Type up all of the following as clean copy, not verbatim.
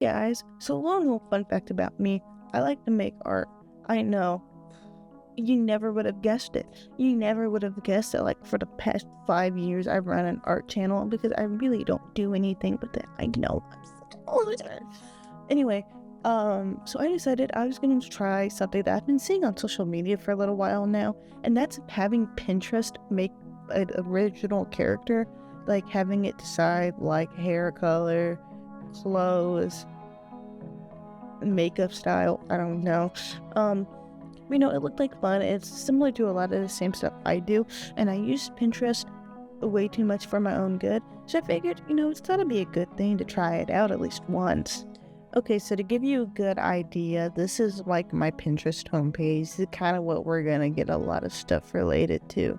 Guys, so long little fun fact about me. I like to make art. I know. You never would have guessed it. You never would have guessed it. Like for the past 5 years, I've run an art channel because I really don't do anything with it. I know. I'm such a loser. Anyway, so I decided I was going to try something that I've been seeing on social media for a little while now, and that's having Pinterest make an original character, like having it decide like hair color, clothes, makeup style. I don't know. Um, it looked like fun. It's similar to a lot of the same stuff I do, and I use Pinterest way too much for my own good. So I figured, it's gotta be a good thing to try it out at least once. Okay, so to give you a good idea, this is like my Pinterest homepage. This is kind of what we're gonna get a lot of stuff related to.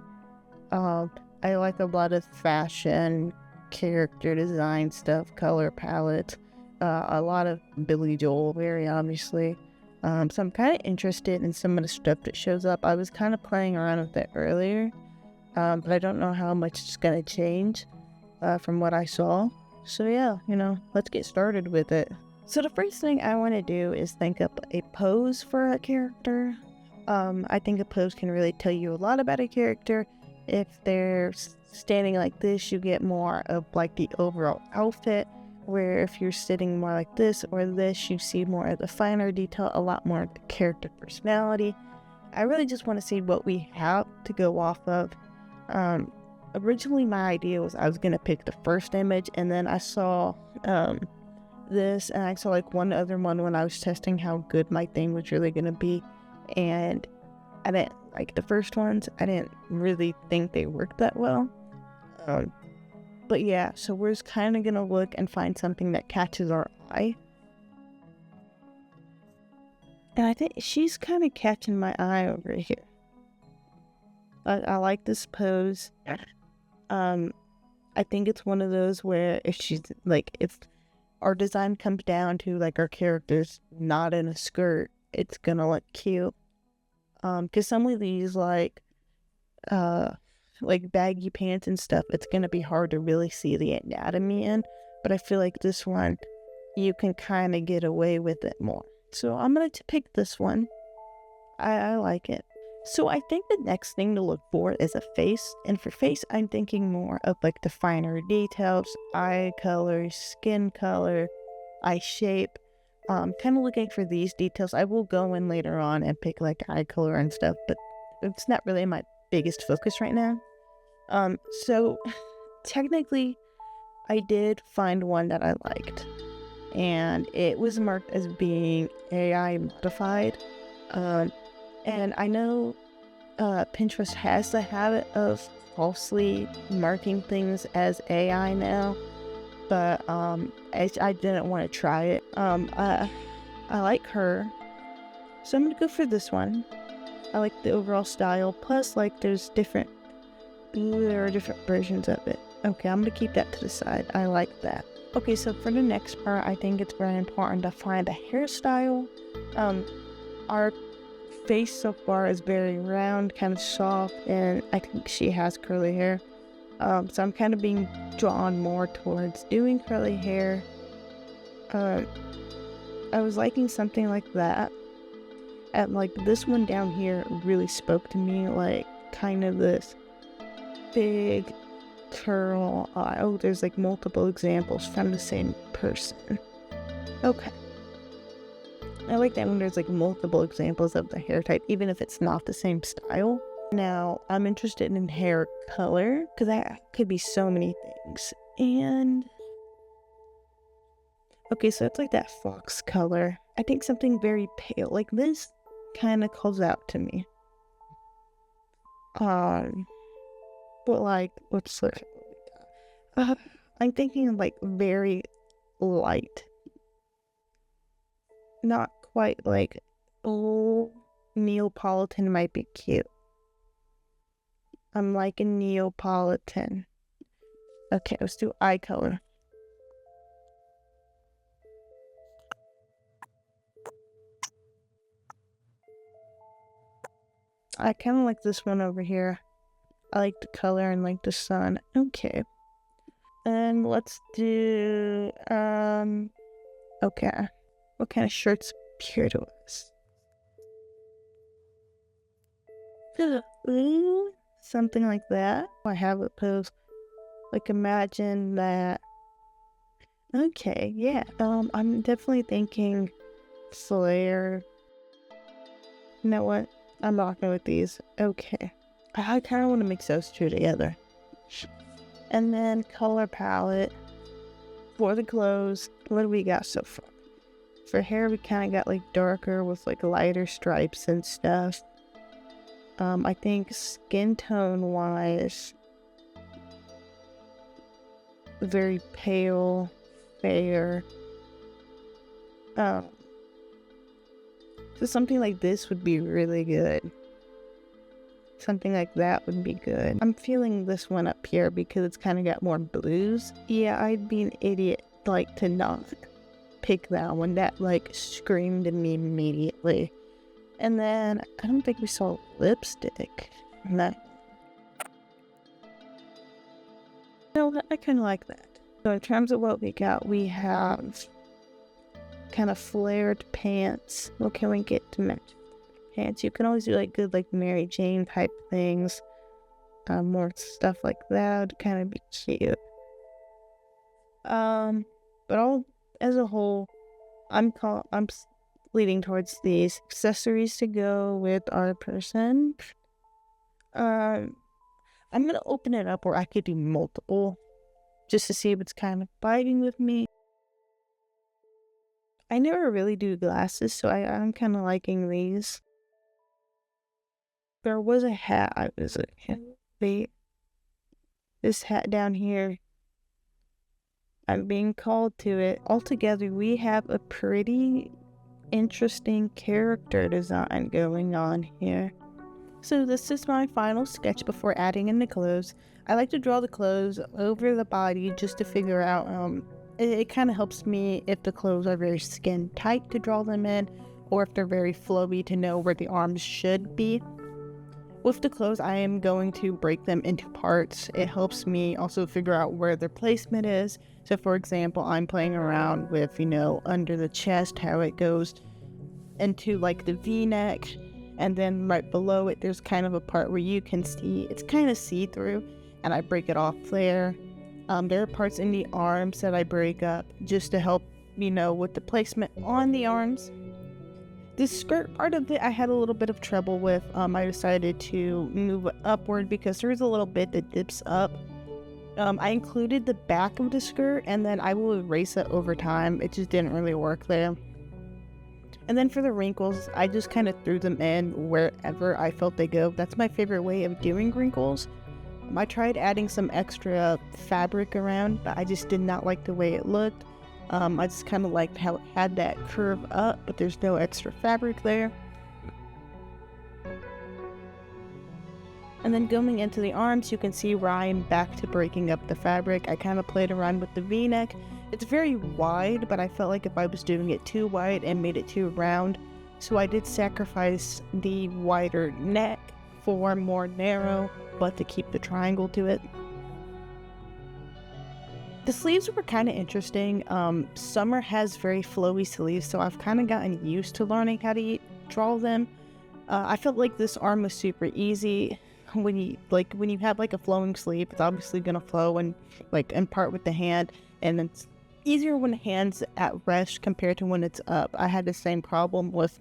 Um, I like a lot of fashion, character design stuff, color palette, a lot of Billy Joel, very obviously. So I'm kind of interested in some of the stuff that shows up. I was kind of playing around with it earlier, but I don't know how much it's gonna change from what I saw. So yeah, let's get started with it. So the first thing I want to do is think up a pose for a character. I think a pose can really tell you a lot about a character. If they're standing like this, you get more of like the overall outfit, where if you're sitting more like this or this, you see more of the finer detail, a lot more of the character personality. I really just want to see what we have to go off of. Originally my idea was I was going to pick the first image, and then I saw this, and I saw like one other one when I was testing how good my thing was really going to be, and I didn't like the first ones. I didn't really think they worked that well. But yeah, so we're just kind of gonna look and find something that catches our eye. And I think she's kind of catching my eye over here. I like this pose. Um, I think it's one of those where if our design comes down to like our character's not in a skirt, it's gonna look cute. Cause some of these like baggy pants and stuff, it's gonna be hard to really see the anatomy in. But I feel like this one, you can kind of get away with it more. So I'm gonna pick this one. I like it. So I think the next thing to look for is a face. And for face, I'm thinking more of like the finer details, eye color, skin color, eye shape. Kind of looking for these details. I will go in later on and pick like eye color and stuff, but it's not really my biggest focus right now. So technically, I did find one that I liked, and it was marked as being AI modified. And I know Pinterest has the habit of falsely marking things as AI now, but I didn't want to try it. I like her, so I'm gonna go for this one. I like the overall style. Plus, like, there are different versions of it. Okay, I'm gonna keep that to the side. I like that. Okay, so for the next part, I think it's very important to find a hairstyle. Our face so far is very round, kind of soft, and I think she has curly hair. So I'm kind of being drawn more towards doing curly hair. I was liking something like that. And like this one down here really spoke to me, like kind of this big curl. Oh, there's like multiple examples from the same person. Okay. I like that when there's like multiple examples of the hair type, even if it's not the same style. Now, I'm interested in hair color, because that could be so many things. And okay, so it's like that fox color. I think something very pale, like this kind of calls out to me. But like, what's like, uh, I'm thinking like very light. Not quite like, oh, Neapolitan might be cute. I'm liking Neapolitan. Okay, let's do eye color. I kind of like this one over here. I like the color and like the sun. Okay. And let's do, Okay. What kind of shirts appeal to us? Ooh, something like that. I have it posed. Like, imagine that. Okay, yeah. I'm definitely thinking Slayer. You know what? I'm rocking with these. Okay. I kind of want to mix those two together. And then color palette for the clothes. What do we got so far? For hair, we kind of got like darker with like lighter stripes and stuff. I think skin tone wise, very pale, fair. So something like this would be really good. Something like that would be good. I'm feeling this one up here because it's kind of got more blues. Yeah, I'd be an idiot like to not pick that one. That like screamed at me immediately. And then I don't think we saw lipstick. No. No, I kind of like that. So in terms of what we got, we have kind of flared pants. What can we get to match pants? You can always do like good like Mary Jane type things. More stuff like that would kind of be cute. But all as a whole, I'm leading towards these accessories to go with our person. I'm gonna open it up where I could do multiple, just to see if it's kind of biting with me. I never really do glasses, so I'm kind of liking these. There was a hat I was this hat down here. I'm being called to it. Altogether, we have a pretty interesting character design going on here. So this is my final sketch before adding in the clothes. I like to draw the clothes over the body just to figure out, it kind of helps me if the clothes are very skin tight to draw them in, or if they're very flowy to know where the arms should be. With the clothes, I am going to break them into parts. It helps me also figure out where their placement is. So for example, I'm playing around with, under the chest, how it goes into like the V-neck, and then right below it, there's kind of a part where you can see, it's kind of see-through, and I break it off there. There are parts in the arms that I break up just to help, with the placement on the arms. The skirt part of it, I had a little bit of trouble with. I decided to move it upward because there's a little bit that dips up. I included the back of the skirt, and then I will erase it over time. It just didn't really work there. And then for the wrinkles, I just kind of threw them in wherever I felt they go. That's my favorite way of doing wrinkles. I tried adding some extra fabric around, but I just did not like the way it looked. I just kind of liked how it had that curve up, but there's no extra fabric there. And then going into the arms, you can see where I am back to breaking up the fabric. I kind of played around with the V-neck. It's very wide, but I felt like if I was doing it too wide and made it too round, so I did sacrifice the wider neck for more narrow, but to keep the triangle to it. The sleeves were kind of interesting. Summer has very flowy sleeves, so I've kind of gotten used to learning how to draw them. I felt like this arm was super easy. When you have like a flowing sleeve, it's obviously gonna flow and like in part with the hand, and it's easier when the hand's at rest compared to when it's up. I had the same problem with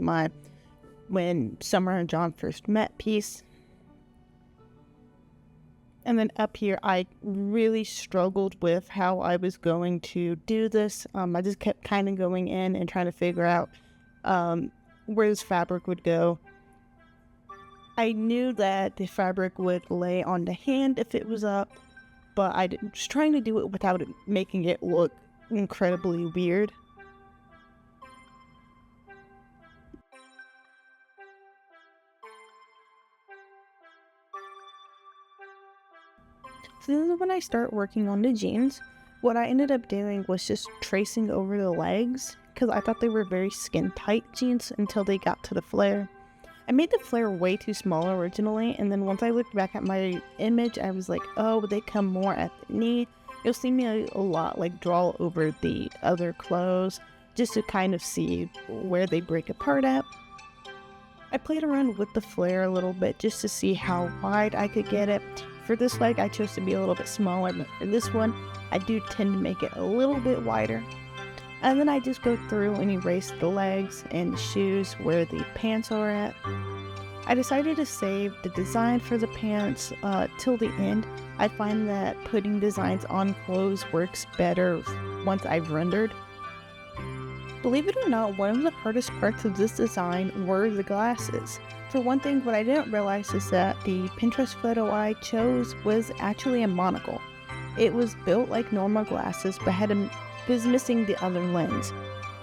when Summer and John first met piece. And then up here, I really struggled with how I was going to do this. I just kept kind of going in and trying to figure out where this fabric would go. I knew that the fabric would lay on the hand if it was up, but I was trying to do it without making it look incredibly weird. So this is when I start working on the jeans. What I ended up doing was just tracing over the legs, because I thought they were very skin tight jeans until they got to the flare. I made the flare way too small originally, and then once I looked back at my image, I was like, oh, they come more at the knee. You'll see me a lot like draw over the other clothes, just to kind of see where they break apart at. I played around with the flare a little bit just to see how wide I could get it. For this leg, I chose to be a little bit smaller, but for this one, I do tend to make it a little bit wider. And then I just go through and erase the legs and the shoes where the pants are at. I decided to save the design for the pants till the end. I find that putting designs on clothes works better once I've rendered. Believe it or not, one of the hardest parts of this design were the glasses. For one thing, what I didn't realize is that the Pinterest photo I chose was actually a monocle. It was built like normal glasses, but was missing the other lens.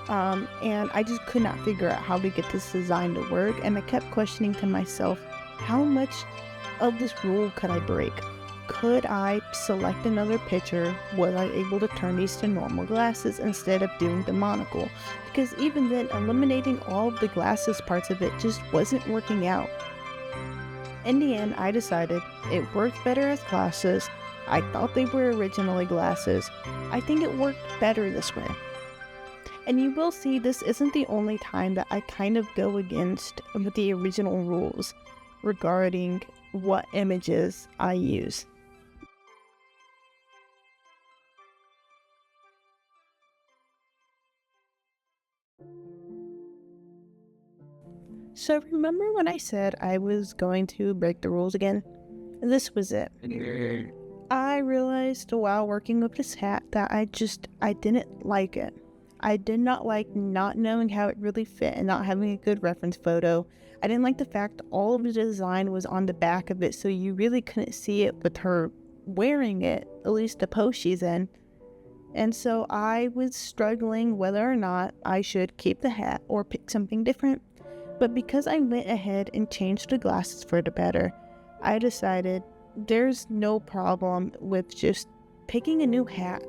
And I just could not figure out how to get this design to work, and I kept questioning to myself, how much of this rule could I break? Could I select another picture? Was I able to turn these to normal glasses instead of doing the monocle? Because even then, eliminating all of the glasses parts of it just wasn't working out. In the end, I decided it worked better as glasses. I thought they were originally glasses. I think it worked better this way. And you will see this isn't the only time that I kind of go against the original rules regarding what images I use. So remember when I said I was going to break the rules again? This was it. I realized while working with this hat that I didn't like it. I did not like not knowing how it really fit and not having a good reference photo. I didn't like the fact all of the design was on the back of it, so you really couldn't see it with her wearing it, at least the pose she's in. And so I was struggling whether or not I should keep the hat or pick something different. But because I went ahead and changed the glasses for the better, I decided there's no problem with just picking a new hat.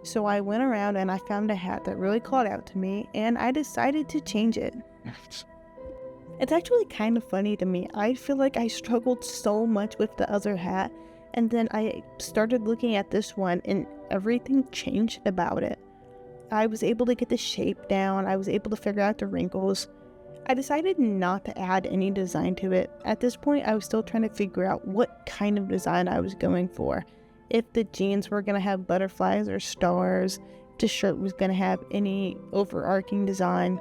So I went around and I found a hat that really called out to me, and I decided to change it. It's actually kind of funny to me. I feel like I struggled so much with the other hat, and then I started looking at this one and everything changed about it. I was able to get the shape down. I was able to figure out the wrinkles. I decided not to add any design to it. At this point, I was still trying to figure out what kind of design I was going for. If the jeans were going to have butterflies or stars, if the shirt was going to have any overarching design.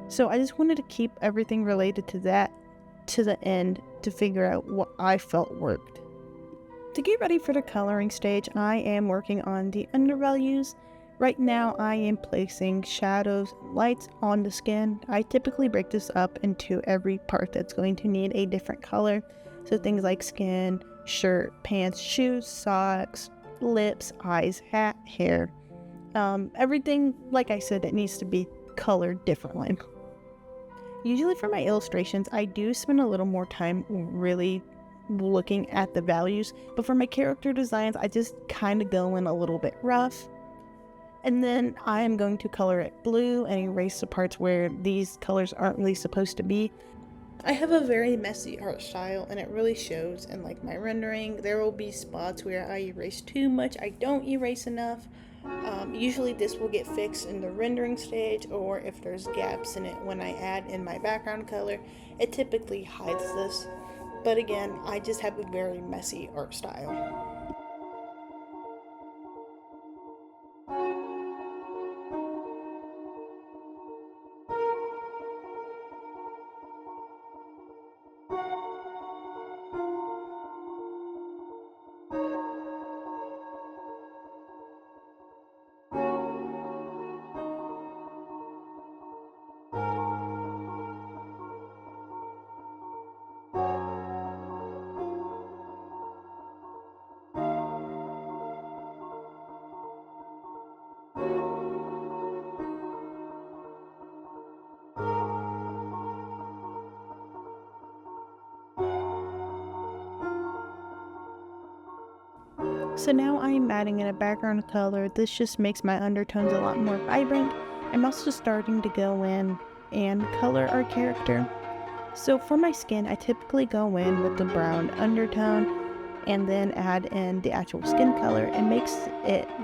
So I just wanted to keep everything related to that to the end to figure out what I felt worked. To get ready for the coloring stage, I am working on the undervalues. Right now, I am placing shadows and lights on the skin. I typically break this up into every part that's going to need a different color. So things like skin, shirt, pants, shoes, socks, lips, eyes, hat, hair. Everything, like I said, that needs to be colored differently. Usually for my illustrations, I do spend a little more time really looking at the values. But for my character designs, I just kind of go in a little bit rough. And then I am going to color it blue and erase the parts where these colors aren't really supposed to be. I have a very messy art style, and it really shows in like my rendering. There will be spots where I erase too much, I don't erase enough. Usually this will get fixed in the rendering stage, or if there's gaps in it when I add in my background color, it typically hides this. But again, I just have a very messy art style. So now I am adding in a background color. This just makes my undertones a lot more vibrant. I'm also starting to go in and color our character. So for my skin, I typically go in with the brown undertone. and then add in the actual skin color. It makes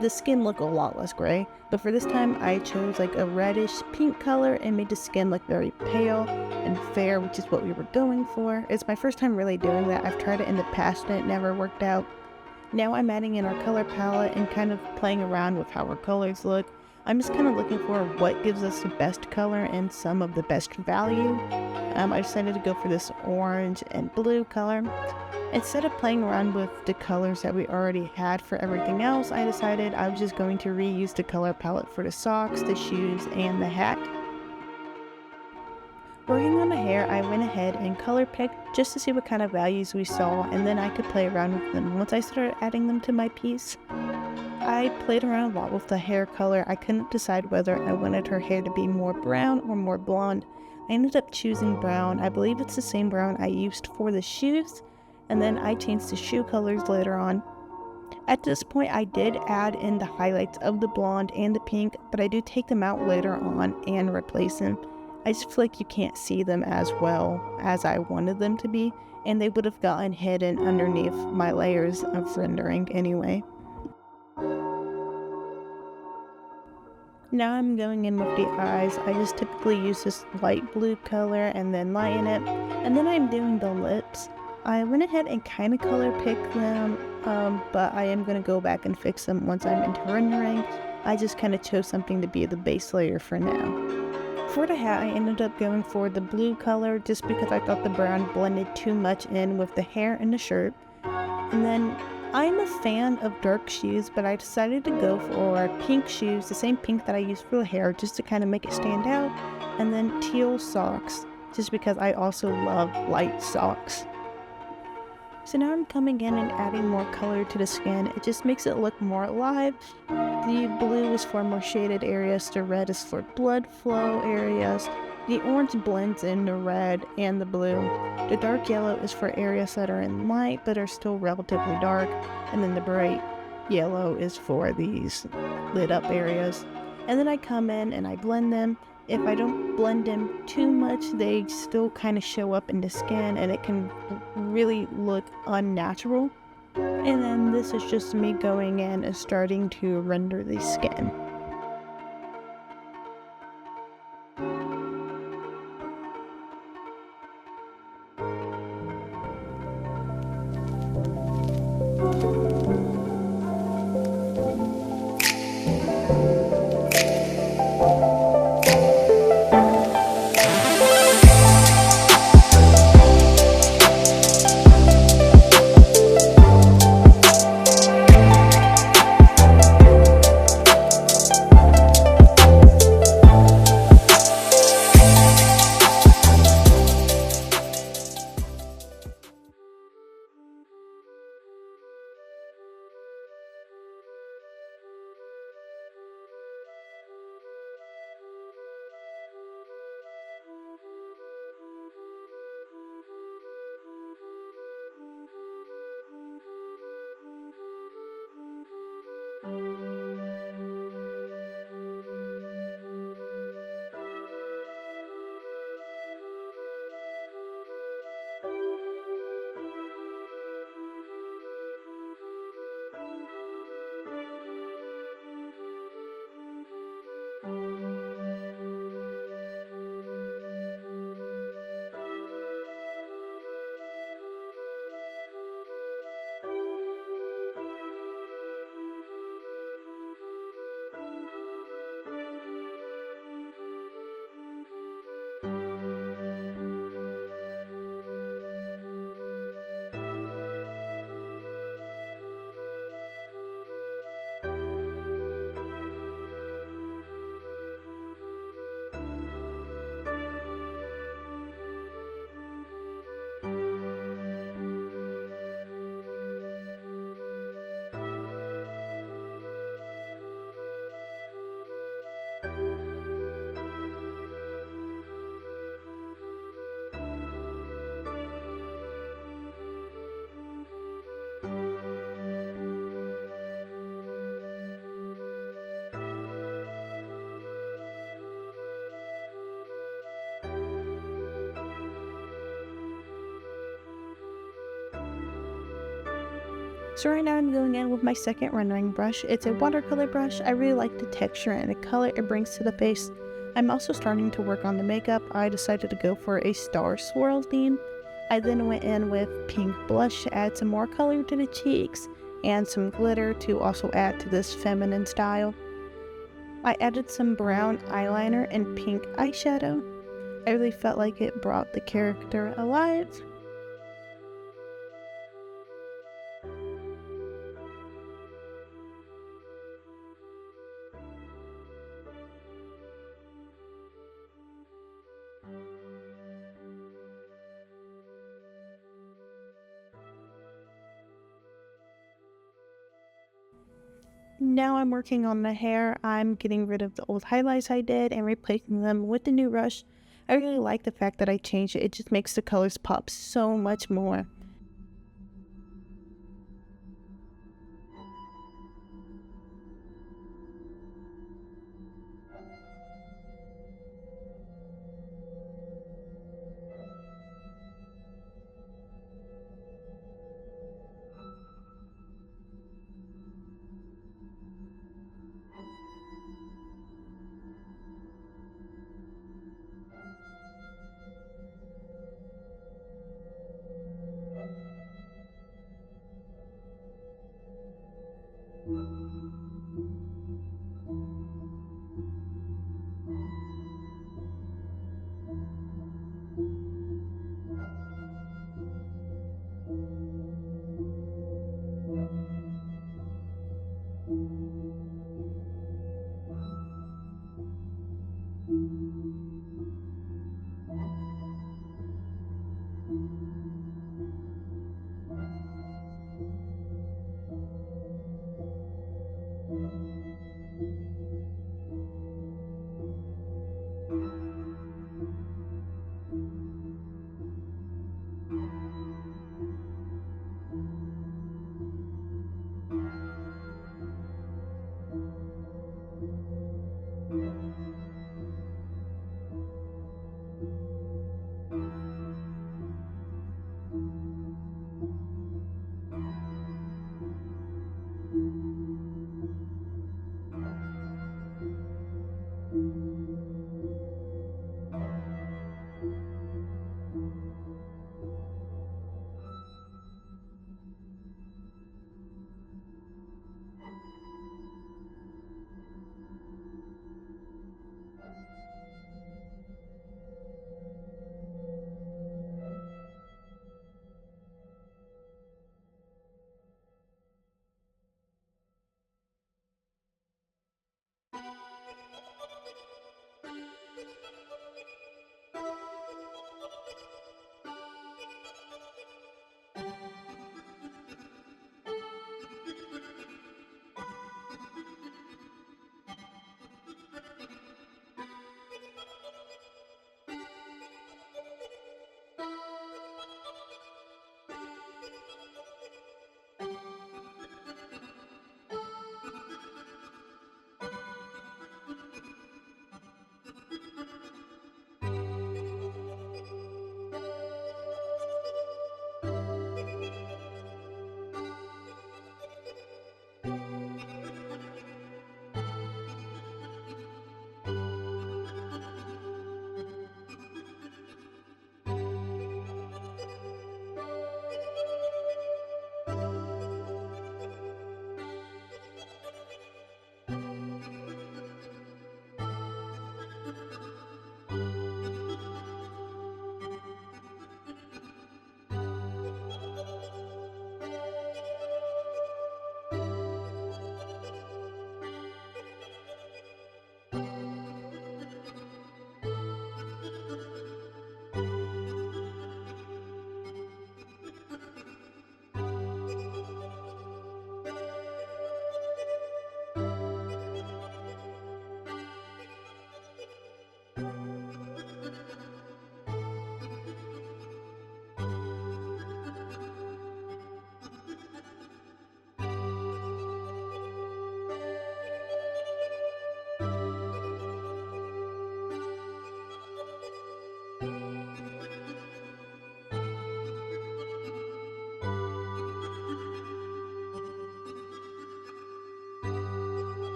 the skin look a lot less gray. But for this time, I chose like a reddish pink color and made the skin look very pale and fair, which is what we were going for. It's my first time really doing that. I've tried it in the past and it never worked out. Now I'm adding in our color palette and kind of playing around with how our colors look. I'm just kind of looking for what gives us the best color and some of the best value. I decided to go for this orange and blue color. Instead of playing around with the colors that we already had for everything else, I decided I was just going to reuse the color palette for the socks, the shoes, and the hat. Working on the hair, I went ahead and color picked just to see what kind of values we saw, and then I could play around with them. Once I started adding them to my piece, I played around a lot with the hair color. I couldn't decide whether I wanted her hair to be more brown or more blonde. I ended up choosing brown. I believe it's the same brown I used for the shoes, and then I changed the shoe colors later on. At this point, I did add in the highlights of the blonde and the pink, but I do take them out later on and replace them. I just feel like you can't see them as well as I wanted them to be, and they would have gotten hidden underneath my layers of rendering anyway. Now I'm going in with the eyes. I just typically use this light blue color and then lighten it, and then I'm doing the lips. I went ahead and kind of color picked them, but I am going to go back and fix them once I'm into rendering. I just kind of chose something to be the base layer for now. For the hat, I ended up going for the blue color just because I thought the brown blended too much in with the hair and the shirt. And then I'm a fan of dark shoes, but I decided to go for pink shoes, the same pink that I used for the hair, just to kind of make it stand out. And then teal socks, just because I also love light socks. So now I'm coming in and adding more color to the skin. It just makes it look more alive. The blue is for more shaded areas, the red is for blood flow areas. The orange blends in the red and the blue. The dark yellow is for areas that are in light but are still relatively dark. And then the bright yellow is for these lit up areas. And then I come in and I blend them. If I don't blend them too much, they still kind of show up in the skin and it can really look unnatural. And then this is just me going in and starting to render the skin. So right now I'm going in with my second rendering brush. It's a watercolor brush. I really like the texture and the color it brings to the face. I'm also starting to work on the makeup. I decided to go for a star swirl theme. I then went in with pink blush to add some more color to the cheeks and some glitter to also add to this feminine style. I added some brown eyeliner and pink eyeshadow. I really felt like it brought the character alive. Now I'm working on the hair. I'm getting rid of the old highlights I did and replacing them with the new brush. I really like the fact that I changed it. It just makes the colors pop so much more.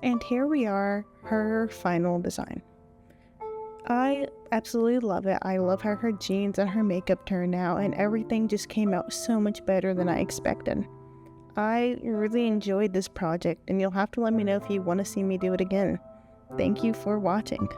And here we are, her final design. I absolutely love it. I love how her jeans and her makeup turned out, and everything just came out so much better than I expected. I really enjoyed this project, and you'll have to let me know if you want to see me do it again. Thank you for watching.